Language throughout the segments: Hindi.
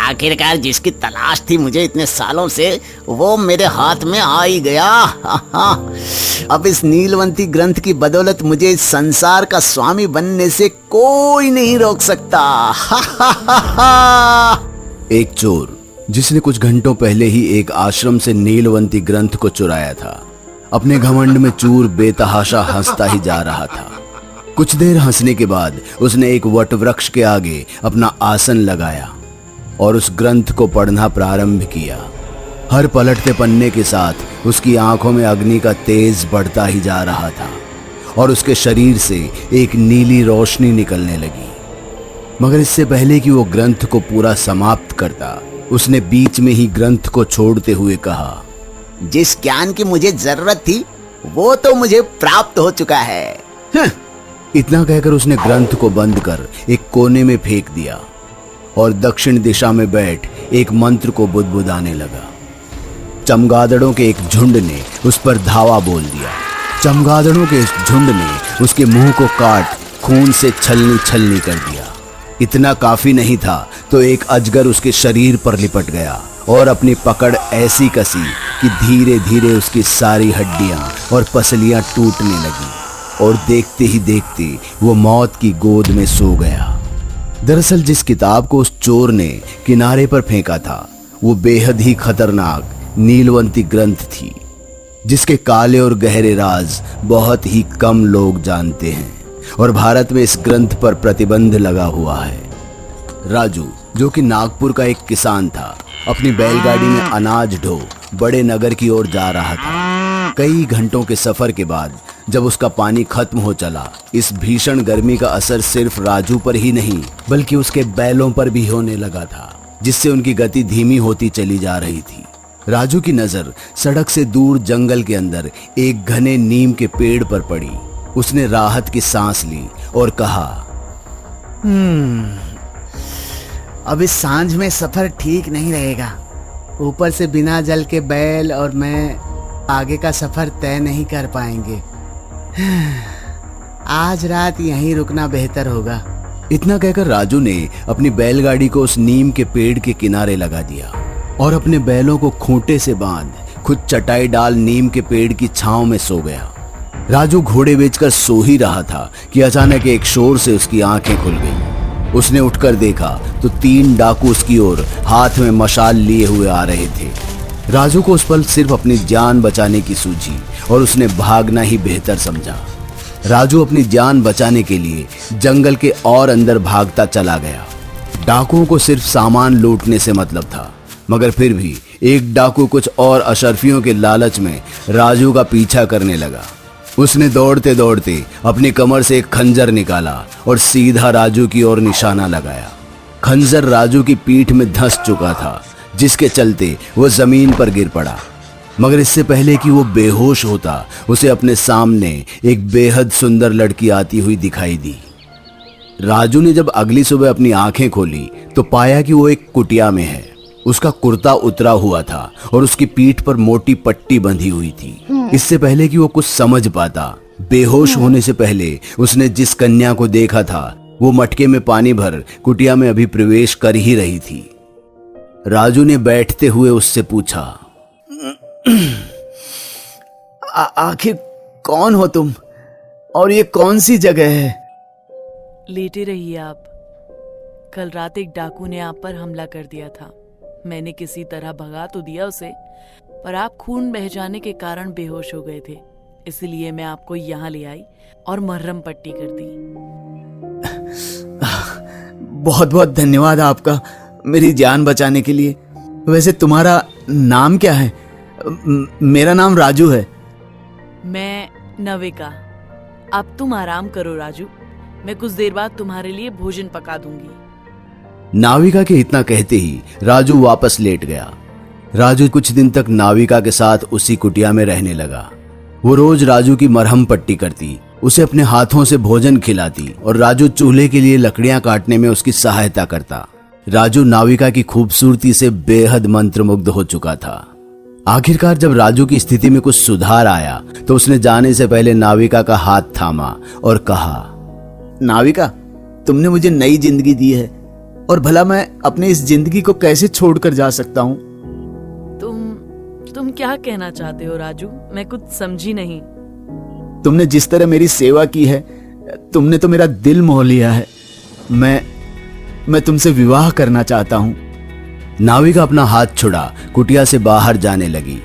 आखिरकार जिसकी तलाश थी मुझे इतने सालों से, वो मेरे हाथ में आ ही गया। अब इस नीलवंती ग्रंथ की बदौलत मुझे इस संसार का स्वामी बनने से कोई नहीं रोक सकता। एक चोर जिसने कुछ घंटों पहले ही एक आश्रम से नीलवंती ग्रंथ को चुराया था, अपने घमंड में चूर बेतहाशा हंसता ही जा रहा था। कुछ देर हंसने के बाद उसने एक वटवृक्ष के आगे अपना आसन लगाया और उस ग्रंथ को पढ़ना प्रारंभ किया। हर पलटते पन्ने के साथ उसकी आंखों में अग्नि का तेज बढ़ता ही जा रहा था और उसके शरीर से एक नीली रोशनी निकलने लगी। मगर इससे पहले कि वो ग्रंथ को पूरा समाप्त करता, उसने बीच में ही ग्रंथ को छोड़ते हुए कहा, जिस ज्ञान की मुझे जरूरत थी वो तो मुझे प्राप्त हो चुका है। इतना कहकर उसने ग्रंथ को बंद कर एक कोने में फेंक दिया और दक्षिण दिशा में बैठ एक मंत्र को बुदबुदाने लगा। चमगादड़ों के एक झुंड ने उस पर धावा बोल दिया। चमगादड़ों के इस झुंड ने उसके मुंह को काट खून से छलनी छलनी कर दिया। इतना काफी नहीं था तो एक अजगर उसके शरीर पर लिपट गया और अपनी पकड़ ऐसी कसी कि धीरे धीरे उसकी सारी हड्डियां और पसलियां टूटने लगी और देखते ही देखते वो मौत की गोद में सो गया। दरअसल जिस किताब को उस चोर ने किनारे पर फेंका था, वो बेहद ही खतरनाक नीलवंती ग्रंथ थी, जिसके काले और गहरे राज बहुत ही कम लोग जानते हैं और भारत में इस ग्रंथ पर प्रतिबंध लगा हुआ है। राजू, जो कि नागपुर का एक किसान था, अपनी बैलगाड़ी में अनाज ढो बड़े नगर की ओर जा रहा था। कई घंटों के सफर के बाद जब उसका पानी खत्म हो चला, इस भीषण गर्मी का असर सिर्फ राजू पर ही नहीं बल्कि उसके बैलों पर भी होने लगा था, जिससे उनकी गति धीमी होती चली जा रही थी। राजू की नजर सड़क से दूर जंगल के अंदर एक घने नीम के पेड़ पर पड़ी। उसने राहत की सांस ली और कहा, अब इस सांझ में सफर ठीक नहीं रहेगा। ऊपर से बिना जल के बैल और मैं आगे का सफर तय नहीं कर पाएंगे। आज रात यहीं रुकना बेहतर होगा। इतना कहकर राजू ने अपनी बैलगाड़ी को उस नीम के पेड़ के किनारे लगा दिया और अपने बैलों को खूंटे से बांध खुद चटाई डाल नीम के पेड़ की छांव में सो गया। राजू घोड़े बेचकर सो ही रहा था कि अचानक एक शोर से उसकी आंखें खुल गईं। उसने उठकर देखा तो 3 डाकू उसकी ओर हाथ में मशाल लिए हुए आ रहे थे। राजू को उस पल सिर्फ अपनी जान बचाने की सूझी और उसने भागना ही बेहतर समझा। राजू अपनी जान बचाने के लिए जंगल के और अंदर भागता चला गया। डाकुओं को सिर्फ सामान लूटने से मतलब था, मगर फिर भी एक डाकू कुछ और अशर्फियों के लालच में राजू का पीछा करने लगा। उसने दौड़ते दौड़ते अपनी कमर से एक खंजर निकाला और सीधा राजू की ओर निशाना लगाया। खंजर राजू की पीठ में धंस चुका था, जिसके चलते वो जमीन पर गिर पड़ा। मगर इससे पहले कि वो बेहोश होता, उसे अपने सामने एक बेहद सुंदर लड़की आती हुई दिखाई दी। राजू ने जब अगली सुबह अपनी आंखें खोली तो पाया कि वो एक कुटिया में है। उसका कुर्ता उतरा हुआ था और उसकी पीठ पर मोटी पट्टी बंधी हुई थी। इससे पहले कि वो कुछ समझ पाता, बेहोश होने से पहले उसने जिस कन्या को देखा था वो मटके में पानी भर कुटिया में अभी प्रवेश कर ही रही थी। राजू ने बैठते हुए उससे पूछा, आखिर कौन हो तुम और ये कौन सी जगह है? लेटे रहिए आप। कल रात एक डाकू ने आप पर हमला कर दिया था। मैंने किसी तरह भगा तो दिया उसे, पर आप खून बह जाने के कारण बेहोश हो गए थे, इसलिए मैं आपको यहाँ ले आई और मरहम पट्टी कर दी। बहुत बहुत धन्यवाद आपका मेरी जान बचाने के लिए। वैसे तुम्हारा नाम क्या है? मेरा नाम राजू है। मैं नविका। अब तुम आराम करो राजू, मैं कुछ देर बाद तुम्हारे लिए भोजन पका दूंगी। नाविका के इतना कहते ही राजू वापस लेट गया। राजू कुछ दिन तक नाविका के साथ उसी कुटिया में रहने लगा। वो रोज राजू की मरहम पट्टी करती, उसे अपने हाथों से भोजन खिलाती और राजू चूल्हे के लिए लकड़ियां काटने में उसकी सहायता करता। राजू नाविका की खूबसूरती से बेहद मंत्रमुग्ध हो चुका था। आखिरकार जब राजू की स्थिति में कुछ सुधार आया तो उसने जाने से पहले नाविका का हाथ थामा और कहा, नाविका, तुमने मुझे नई जिंदगी दी है। और भला मैं अपनी इस जिंदगी को कैसे छोड़कर जा सकता हूँ? तुम क्या कहना चाहते हो राजू? मैं कुछ समझी नहीं। तुमने जिस तरह मेरी सेवा की है, तुमने तो मेरा दिल मोह लिया है। मैं तुमसे विवाह करना चाहता हूँ। नाविका अपना हाथ छुड़ा कुटिया से बाहर जाने लगी।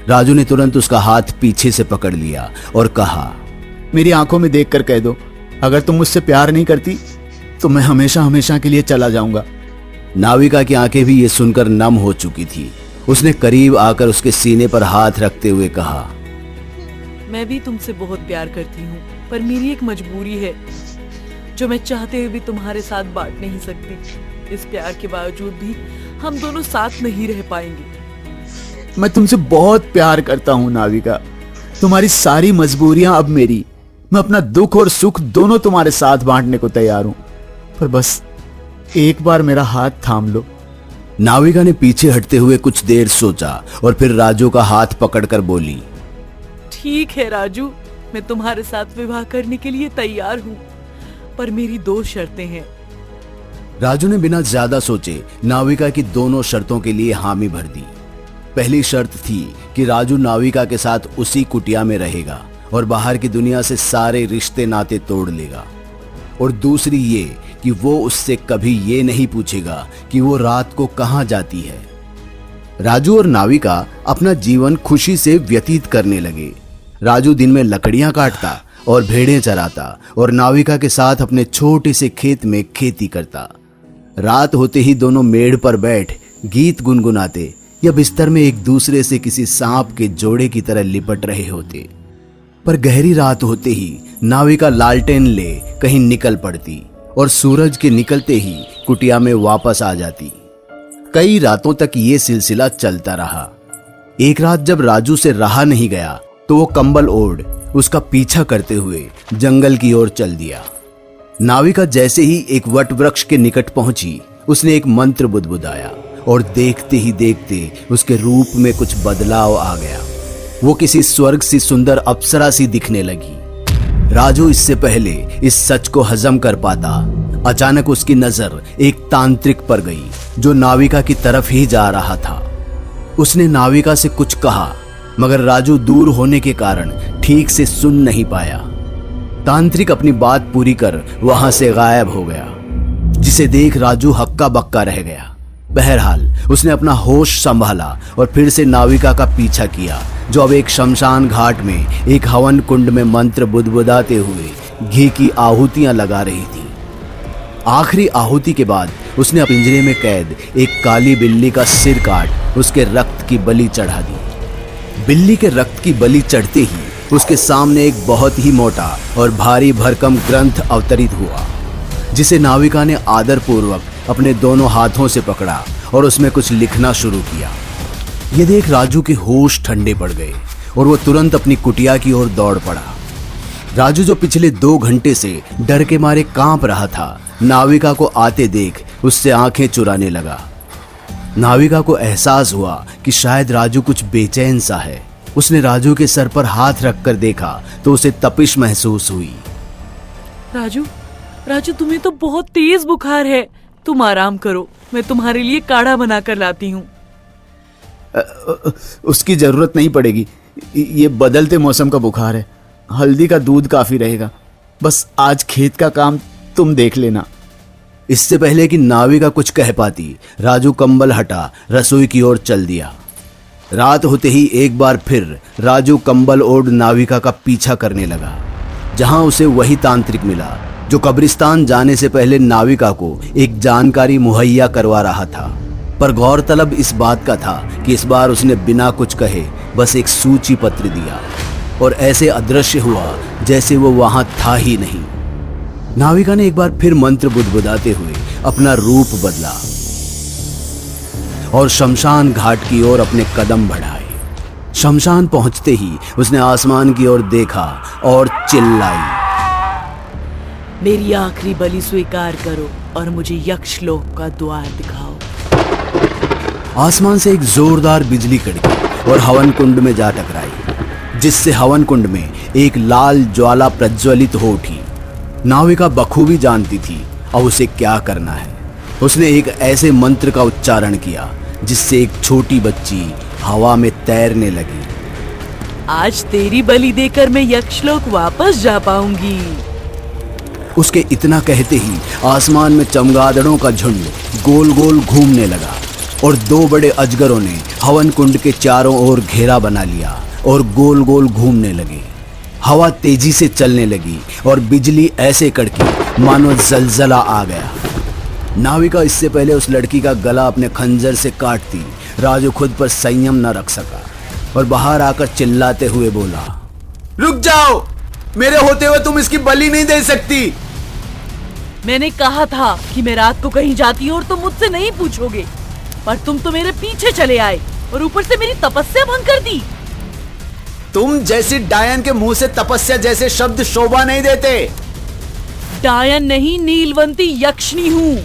राजू ने तुरंत उसका हाथ पीछे से पकड़ लिया और कहा, मेरी आंखों में देखकर कह दो, अगर तुम मुझसे प्यार नहीं करती तो मैं हमेशा हमेशा के लिए चला जाऊंगा। नाविका की आंखें भी ये सुनकर नम हो चुकी थी। उसने करीब आकर उसके सीने पर हाथ रखते हुए कहा, मैं भी तुमसे बहुत प्यार करती हूँ, पर मेरी एक मजबूरी है जो मैं चाहते हुए भी तुम्हारे साथ बांट नहीं सकती। इस प्यार के बावजूद भी हम दोनों साथ नहीं रह पाएंगे। मैं तुमसे बहुत प्यार करता हूँ नाविका। तुम्हारी सारी मजबूरियां अब मेरी। मैं अपना दुख और सुख दोनों तुम्हारे साथ बांटने को तैयार हूं, पर बस एक बार मेरा हाथ थाम लो। नाविका ने पीछे हटते हुए कुछ देर सोचा और फिर राजू का हाथ पकड़कर बोली, ठीक है राजू, मैं तुम्हारे साथ विवाह करने के लिए तैयार हूँ, पर मेरी 2 शर्तें हैं। राजू ने बिना ज्यादा सोचे नाविका की दोनों शर्तों के लिए हामी भर दी। पहली शर्त थी कि राजू नाविका के साथ उसी कुटिया में रहेगा और बाहर की दुनिया से सारे रिश्ते नाते तोड़ लेगा, और दूसरी ये कि वो उससे कभी ये नहीं पूछेगा कि वो रात को कहां जाती है। राजू और नाविका अपना जीवन खुशी से व्यतीत करने लगे। राजू दिन में लकड़ियां काटता और भेड़ें चराता और नाविका के साथ अपने छोटे से खेत में खेती करता। रात होते ही दोनों मेड़ पर बैठ गीत गुनगुनाते या बिस्तर में एक दूसरे से किसी सांप के जोड़े की तरह लिपट रहे होते। पर गहरी रात होते ही नाविका लालटेन ले कहीं निकल पड़ती और सूरज के निकलते ही कुटिया में वापस आ जाती। कई रातों तक ये सिलसिला चलता रहा। एक रात जब राजू से रहा नहीं गया तो वो कंबल ओढ़ उसका पीछा करते हुए जंगल की ओर चल दिया। नाविका जैसे ही एक वट वृक्ष के निकट पहुंची, उसने एक मंत्र बुदबुदाया और देखते ही देखते उसके रूप में कुछ बदलाव आ गया। वो किसी स्वर्ग सी सुंदर अप्सरा सी दिखने लगी। राजू इससे पहले इस सच को हजम कर पाता, अचानक उसकी नजर एक तांत्रिक पर गई जो नाविका की तरफ ही जा रहा था। उसने नाविका से कुछ कहा, मगर राजू दूर होने के कारण ठीक से सुन नहीं पाया। तांत्रिक अपनी बात पूरी कर वहां से गायब हो गया, जिसे देख राजू हक्का बक्का रह गया। बहरहाल उसने अपना होश संभाला और फिर से नाविका का पीछा किया, जो अब एक शमशान घाट में एक हवन कुंड में मंत्र बुदबुदाते हुए घी की आहुतियां लगा रही थी। आखिरी आहुति के बाद उसने पिंजरे में कैद एक काली बिल्ली का सिर काट उसके रक्त की बलि चढ़ा दी। बिल्ली के रक्त की बलि चढ़ते ही उसके सामने एक बहुत ही मोटा और भारी भरकम ग्रंथ अवतरित हुआ, जिसे नाविका ने आदर पूर्वक अपने दोनों हाथों से पकड़ा और उसमें कुछ लिखना शुरू किया। ये देख राजू के होश ठंडे पड़ गए और वो तुरंत अपनी कुटिया की ओर दौड़ पड़ा। राजू जो पिछले 2 घंटे से डर के मारे कांप रहा था, नाविका को आते देख उससे आंखें चुराने लगा। नाविका को एहसास हुआ कि शायद राजू कुछ बेचैन सा है। उसने राजू के सर पर हाथ रखकर देखा तो उसे तपिश महसूस हुई। राजू, राजू तुम्हें तो बहुत तेज बुखार है, तुम आराम करो, मैं तुम्हारे लिए काढ़ा बनाकर लाती हूँ। उसकी जरूरत नहीं पड़ेगी, ये बदलते मौसम का बुखार है। हल्दी का दूध काफी रहेगा। बस आज खेत का काम तुम देख लेना। इससे पहले कि नाविका कुछ कह पाती, राजू कंबल हटा रसोई की ओर चल दिया। रात होते ही एक बार फिर राजू कंबल ओढ़ नाविका का पीछा करने लगा, जहां उसे वही तांत्रिक मिला जो कब्रिस्तान जाने से पहले नाविका को एक जानकारी मुहैया करवा रहा था। पर गौरतलब इस बात का था कि इस बार उसने बिना कुछ कहे बस एक सूची पत्र दिया और ऐसे अदृश्य हुआ जैसे वो वहां था ही नहीं। नाविका ने एक बार फिर मंत्र बुदबुदाते हुए अपना रूप बदला और शमशान घाट की ओर अपने कदम बढ़ाए। शमशान पहुंचते ही उसने आसमान की ओर देखा और चिल्लाई, मेरी आखिरी बलि स्वीकार करो और मुझे यक्षलोक का द्वार दिखाओ। आसमान से एक जोरदार बिजली कड़की और हवन कुंड में जा टकराई, जिससे हवन कुंड में एक लाल ज्वाला प्रज्वलित हो उठी। नाविका बखूबी जानती थी अब उसे क्या करना है। उसने एक ऐसे मंत्र का उच्चारण किया जिससे एक छोटी बच्ची हवा में तैरने लगी। आज तेरी बलि देकर मैं यक्षलोक वापस जा पाऊंगी। उसके इतना कहते ही आसमान में चमगादड़ों का झुंड गोल गोल घूमने लगा और दो बड़े अजगरों ने हवन कुंड के चारों ओर घेरा बना लिया और गोल गोल घूमने लगे। हवा तेजी से चलने लगी और बिजली ऐसे कड़की मानो जलजला आ गया। नाविका इससे पहले उस लड़की का गला अपने खंजर से काटती, राजू खुद पर संयम न रख सका और बाहर आकर चिल्लाते हुए बोला, रुक जाओ, मेरे होते हुए तुम इसकी बलि नहीं दे सकती। मैंने कहा था कि मैं रात को कहीं जाती हूँ और तुम मुझसे नहीं पूछोगे, पर तुम तो मेरे पीछे चले आए और ऊपर से मेरी तपस्या भंग कर दी। तुम जैसी डायन के मुंह से तपस्या जैसे शब्द शोभा नहीं देते। डायन नहीं, नीलवंती यक्षिणी हूँ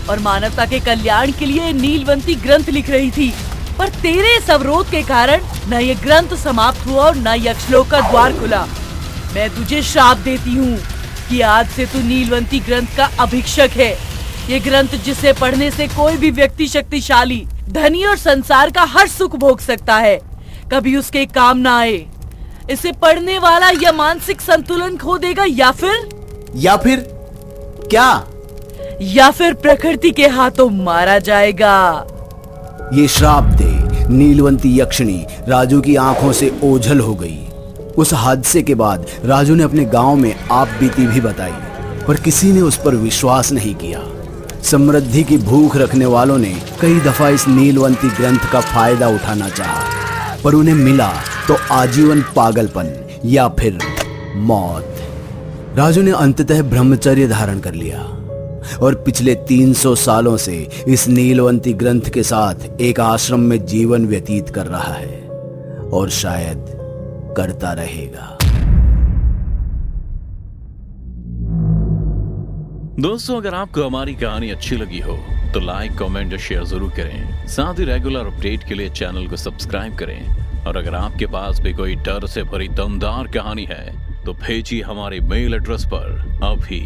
और मानवता के कल्याण के लिए नीलवंती ग्रंथ लिख रही थी, पर तेरे इस अवरोध के कारण न ये ग्रंथ समाप्त हुआ और न यक्षलोक का द्वार खुला। मैं तुझे श्राप देती हूँ कि आज से तू नीलवंती ग्रंथ का अभिषेक है। ये ग्रंथ जिसे पढ़ने से कोई भी व्यक्ति शक्तिशाली, धनी और संसार का हर सुख भोग सकता है, कभी उसके काम ना आए। इसे पढ़ने वाला या मानसिक संतुलन खो देगा या फिर क्या? या फिर प्रकृति के हाथों मारा जाएगा। ये श्राप दे नीलवंती यक्षिणी राजू की आंखों से ओझल हो गई। उस हादसे के बाद राजू ने अपने गांव में आप बीती भी बताई, पर किसी ने उस पर विश्वास नहीं किया। समृद्धि की भूख रखने वालों ने कई दफा इस नीलवंती ग्रंथ का फायदा उठाना चाहा, पर उन्हें मिला तो आजीवन पागलपन या फिर मौत। राजू ने अंततः ब्रह्मचर्य धारण कर लिया और पिछले 300 सालों से इस नीलवंती ग्रंथ के साथ एक आश्रम में जीवन व्यतीत कर रहा है और शायद करता रहेगा। दोस्तों, अगर आपको हमारी कहानी अच्छी लगी हो तो लाइक, कमेंट और शेयर जरूर करें। साथ ही रेगुलर अपडेट के लिए चैनल को सब्सक्राइब करें। और अगर आपके पास भी कोई डर से भरी दमदार कहानी है तो भेजिए हमारे मेल एड्रेस पर अभी।